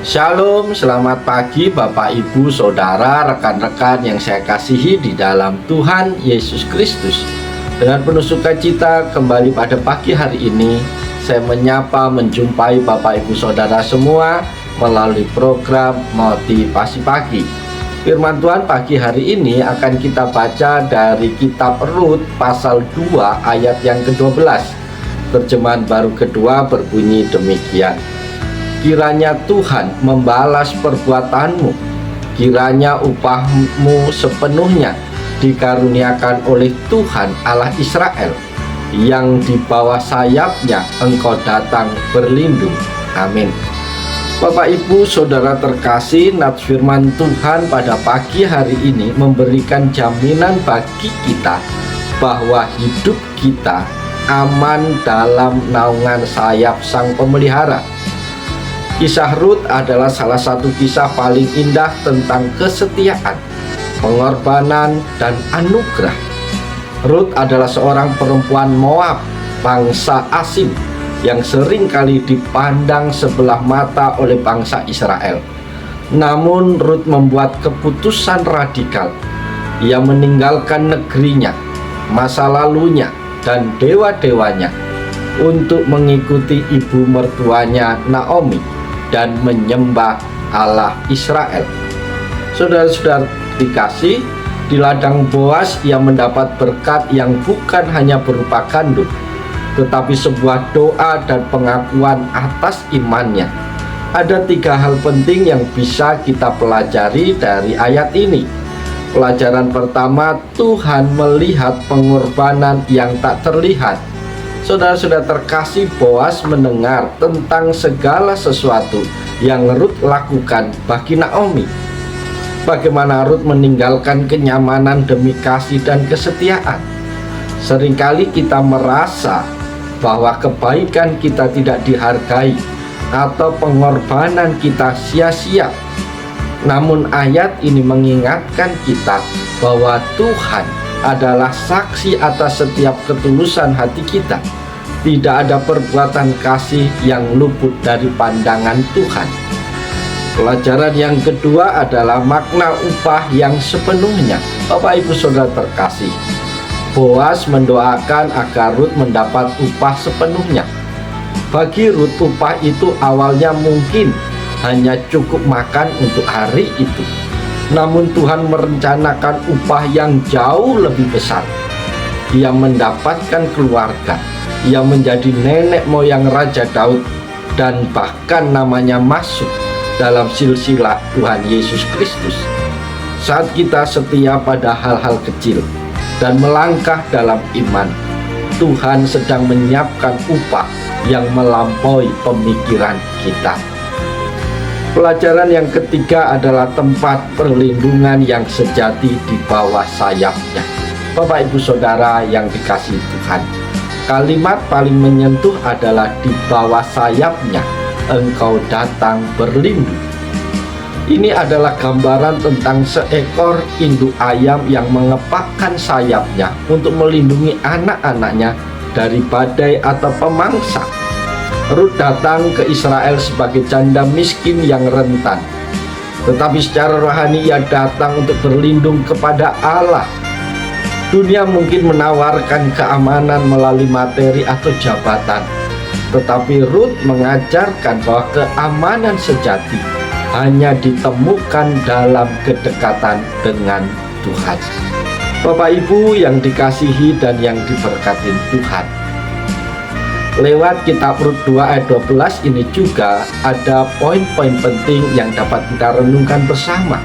Shalom, selamat pagi Bapak Ibu Saudara, rekan-rekan yang saya kasihi di dalam Tuhan Yesus Kristus. Dengan penuh sukacita kembali pada pagi hari ini, saya menyapa menjumpai Bapak Ibu Saudara semua melalui program Motivasi Pagi. Firman Tuhan pagi hari ini akan kita baca dari kitab Rut pasal 2 ayat yang ke-12. Terjemahan baru kedua berbunyi demikian. Kiranya Tuhan membalas perbuatanmu, kiranya upahmu sepenuhnya dikaruniakan oleh Tuhan Allah Israel, yang di bawah sayapnya engkau datang berlindung. Amin. Bapak Ibu Saudara terkasih, nats firman Tuhan pada pagi hari ini memberikan jaminan bagi kita bahwa hidup kita aman dalam naungan sayap Sang Pemelihara. Kisah Rut adalah salah satu kisah paling indah tentang kesetiaan, pengorbanan, dan anugerah. Rut adalah seorang perempuan Moab, bangsa asing yang sering kali dipandang sebelah mata oleh bangsa Israel. Namun Rut membuat keputusan radikal. Ia meninggalkan negerinya, masa lalunya, dan dewa-dewanya untuk mengikuti ibu mertuanya Naomi dan menyembah Allah Israel. Saudara-saudara dikasih, di ladang Boas ia mendapat berkat yang bukan hanya berupa gandum, tetapi sebuah doa dan pengakuan atas imannya. Ada 3 hal penting yang bisa kita pelajari dari ayat ini. Pelajaran pertama, Tuhan melihat pengorbanan yang tak terlihat. Saudara-saudara terkasih, Boas mendengar tentang segala sesuatu yang Rut lakukan bagi Naomi. Bagaimana Rut meninggalkan kenyamanan demi kasih dan kesetiaan. Seringkali kita merasa bahwa kebaikan kita tidak dihargai atau pengorbanan kita sia-sia. Namun ayat ini mengingatkan kita bahwa Tuhan adalah saksi atas setiap ketulusan hati kita. Tidak ada perbuatan kasih yang luput dari pandangan Tuhan. Pelajaran yang kedua adalah makna upah yang sepenuhnya. Bapak Ibu Saudara terkasih, Boas mendoakan agar Rut mendapat upah sepenuhnya. Bagi Rut, upah itu awalnya mungkin hanya cukup makan untuk hari itu. Namun Tuhan merencanakan upah yang jauh lebih besar. Ia mendapatkan keluarga. Ia menjadi nenek moyang Raja Daud, dan bahkan namanya masuk dalam silsilah Tuhan Yesus Kristus. Saat kita setia pada hal-hal kecil dan melangkah dalam iman, Tuhan sedang menyiapkan upah yang melampaui pemikiran kita. Pelajaran yang ketiga adalah tempat perlindungan yang sejati di bawah sayapnya. Bapak Ibu Saudara yang dikasihi Tuhan, kalimat paling menyentuh adalah di bawah sayapnya engkau datang berlindung. Ini adalah gambaran tentang seekor induk ayam yang mengepakkan sayapnya untuk melindungi anak-anaknya dari badai atau pemangsa. Rut datang ke Israel sebagai janda miskin yang rentan, tetapi secara rohani ia datang untuk berlindung kepada Allah. Dunia mungkin menawarkan keamanan melalui materi atau jabatan, tetapi Rut mengajarkan bahwa keamanan sejati hanya ditemukan dalam kedekatan dengan Tuhan. Bapak Ibu yang dikasihi dan yang diberkati Tuhan, lewat kitab Rut 2 ayat 12 ini juga ada poin-poin penting yang dapat kita renungkan bersama.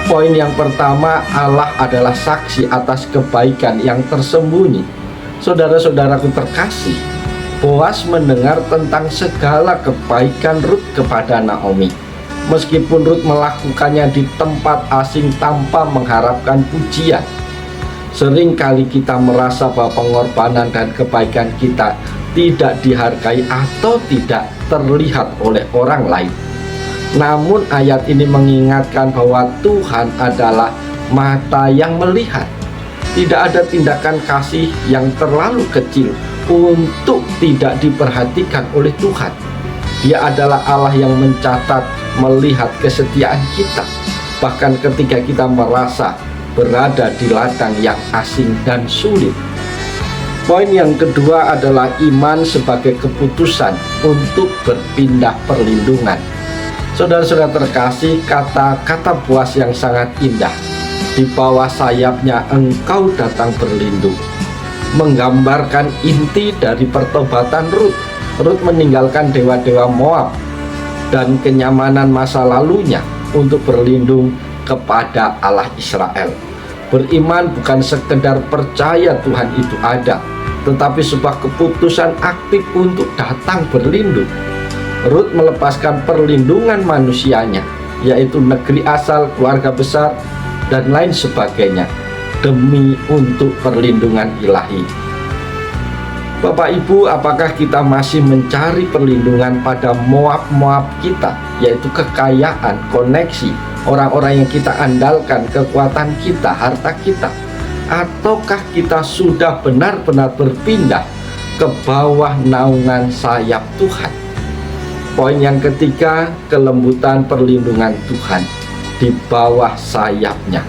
Poin yang pertama, Allah adalah saksi atas kebaikan yang tersembunyi. Saudara-saudaraku terkasih, Boas mendengar tentang segala kebaikan Rut kepada Naomi. Meskipun Rut melakukannya di tempat asing tanpa mengharapkan pujian. Seringkali kita merasa bahwa pengorbanan dan kebaikan kita tidak dihargai atau tidak terlihat oleh orang lain. Namun ayat ini mengingatkan bahwa Tuhan adalah mata yang melihat. Tidak ada tindakan kasih yang terlalu kecil untuk tidak diperhatikan oleh Tuhan. Dia adalah Allah yang mencatat melihat kesetiaan kita, bahkan ketika kita merasa berada di ladang yang asing dan sulit. Poin yang kedua adalah iman sebagai keputusan untuk berpindah perlindungan. Saudara-saudara terkasih, kata-kata Boas yang sangat indah, "Di bawah sayapnya engkau datang berlindung," menggambarkan inti dari pertobatan Rut. Rut meninggalkan dewa-dewa Moab dan kenyamanan masa lalunya untuk berlindung kepada Allah Israel. Beriman bukan sekedar percaya Tuhan itu ada, tetapi sebuah keputusan aktif untuk datang berlindung. Rut melepaskan perlindungan manusianya, yaitu negeri asal, keluarga besar, dan lain sebagainya, demi untuk perlindungan ilahi. Bapak Ibu, apakah kita masih mencari perlindungan pada Moab-Moab kita, yaitu kekayaan, koneksi, orang-orang yang kita andalkan, kekuatan kita, harta kita? Ataukah kita sudah benar-benar berpindah ke bawah naungan sayap Tuhan? Poin yang ketiga, kelembutan perlindungan Tuhan di bawah sayapnya.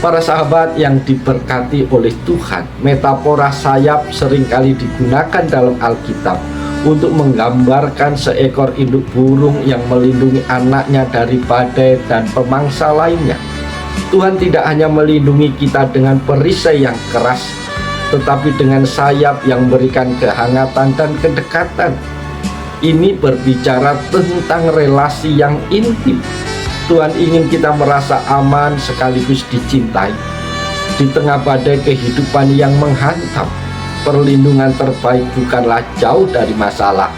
Para sahabat yang diberkati oleh Tuhan, metafora sayap seringkali digunakan dalam Alkitab untuk menggambarkan seekor induk burung yang melindungi anaknya dari badai dan pemangsa lainnya. Tuhan tidak hanya melindungi kita dengan perisai yang keras, tetapi dengan sayap yang memberikan kehangatan dan kedekatan. Ini berbicara tentang relasi yang intim. Tuhan ingin kita merasa aman sekaligus dicintai. Di tengah badai kehidupan yang menghantam, perlindungan terbaik bukanlah jauh dari masalah,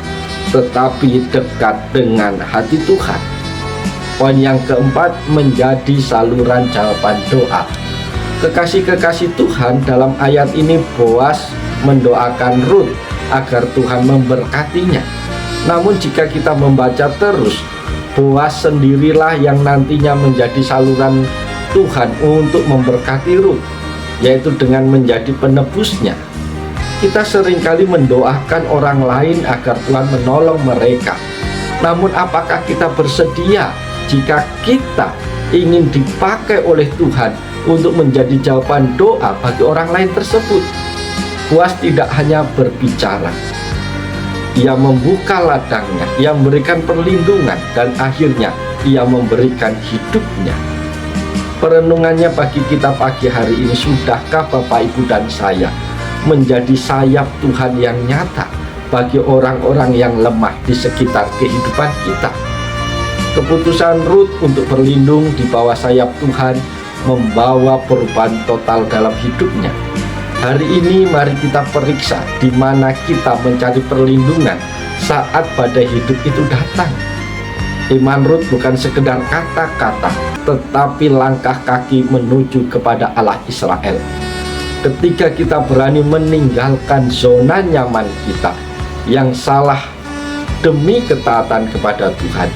tetapi dekat dengan hati Tuhan. Poin yang keempat, menjadi saluran jawaban doa. Kekasih-kekasih Tuhan, dalam ayat ini Boas mendoakan Rut agar Tuhan memberkatinya. Namun jika kita membaca terus, Boas sendirilah yang nantinya menjadi saluran Tuhan untuk memberkati Rut, yaitu dengan menjadi penebusnya. Kita seringkali mendoakan orang lain agar Tuhan menolong mereka. Namun apakah kita bersedia jika kita ingin dipakai oleh Tuhan untuk menjadi jawaban doa bagi orang lain tersebut? Boas tidak hanya berbicara, ia membuka ladangnya, ia memberikan perlindungan, dan akhirnya ia memberikan hidupnya. Perenungannya bagi kita pagi hari ini, sudahkah Bapak Ibu dan saya menjadi sayap Tuhan yang nyata bagi orang-orang yang lemah di sekitar kehidupan kita? Keputusan Rut untuk berlindung di bawah sayap Tuhan membawa perubahan total dalam hidupnya. Hari ini mari kita periksa di mana kita mencari perlindungan saat badai hidup itu datang. Iman Rut bukan sekedar kata-kata, tetapi langkah kaki menuju kepada Allah Israel. Ketika kita berani meninggalkan zona nyaman kita yang salah demi ketaatan kepada Tuhan,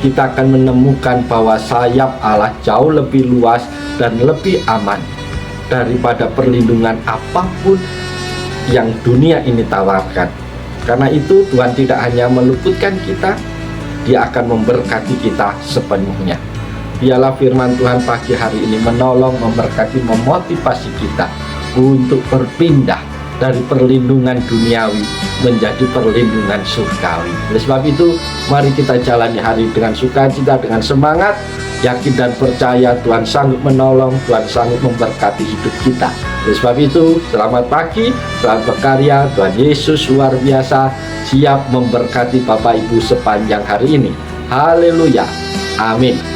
kita akan menemukan bahwa sayap Allah jauh lebih luas dan lebih aman daripada perlindungan apapun yang dunia ini tawarkan. Karena itu Tuhan tidak hanya meluputkan kita, Dia akan memberkati kita sepenuhnya. Biarlah firman Tuhan pagi hari ini menolong, memberkati, memotivasi kita untuk berpindah dari perlindungan duniawi menjadi perlindungan surgawi. Oleh sebab itu, mari kita jalani hari dengan sukacita, dengan semangat, yakin dan percaya Tuhan sanggup menolong, Tuhan sanggup memberkati hidup kita. Oleh sebab itu, selamat pagi, selamat berkarya. Tuhan Yesus luar biasa, siap memberkati Bapak Ibu sepanjang hari ini. Haleluya, amin.